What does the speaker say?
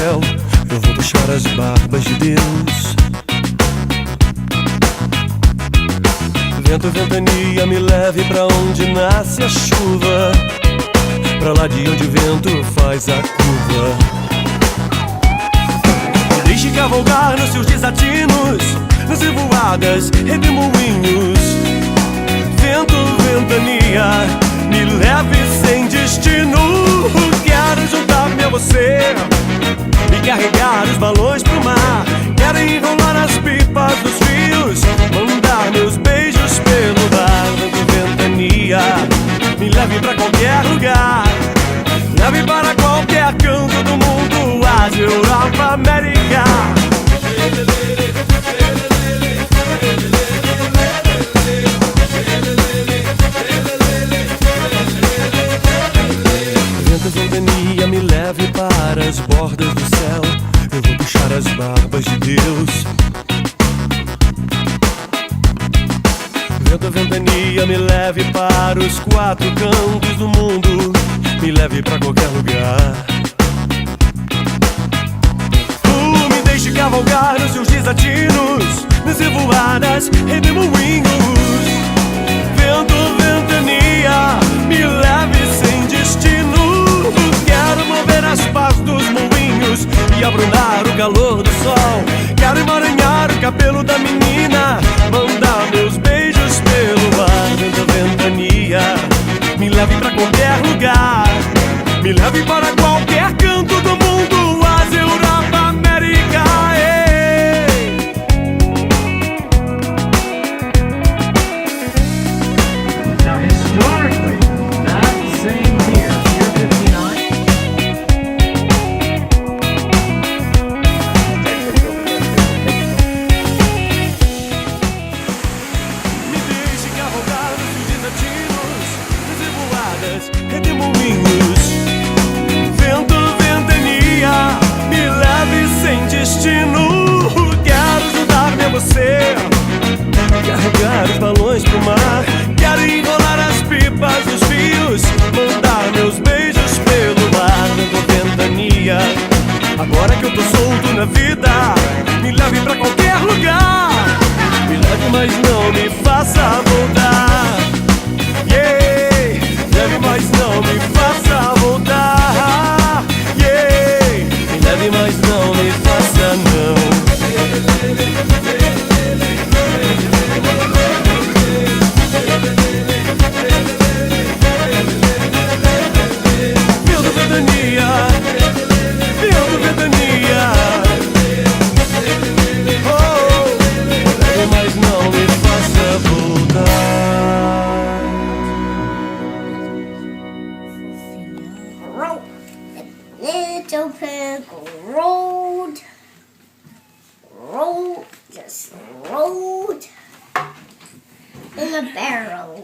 céu, eu vou puxar as barbas de Deus. Vento, ventania, me leve pra onde nasce a chuva, pra lá de onde o vento faz a curva. Me deixe cavalgar nos seus desatinos, nas revoadas, redemoinhos. Vento, ventania, me leve sem destino. Quero juntar-me a você e carregar os balões pro mar. Quero enrolar as pipas dos fios, mandar meus beijos pelo ar. Vento, ventania, me leve pra qualquer lugar. Leve para qualquer canto do mundo, Ásia, Europa, América. Vento, ventania, me leve para as bordas do céu, eu vou puxar as barbas de Deus. Vento, ventania, me leve para os quatro cantos do mundo, me leve pra qualquer lugar. Me deixe cavalgar nos seus desatinos, nas revoadas, redemoinhos. Vento, ventania, me leve sem destino. Quero mover as pás dos moinhos e abrandar o calor do sol. Quero emaranhar o cabelo da menina, mandar meus beijos pelo ar. Vento, ventania, me leve pra qualquer lugar, me leve para qualquer canto do mundo, Ásia, Europa, América. Now, historically, that same year, year 59, Me deixe cavalgar nos seus desatinos, nas revoadas, redemoinhos. Vento, ventania, me leve sem destino. Quero juntar-me a você, carregar os balões pro mar. Quero enrolar as pipas dos fios, mandar meus beijos pelo ar. Vento, ventania, agora que eu tô solto na vida, me leve pra qualquer lugar. Me leve, mas não me faça voltar. Yeah, leve, mas não me faça voltar. Yeah, me leve, mas não me faça não. Vento, ventania, vento, ventania. Oh, leve, mas não me faça voltar. Little pig rolled, just rolled in a barrel.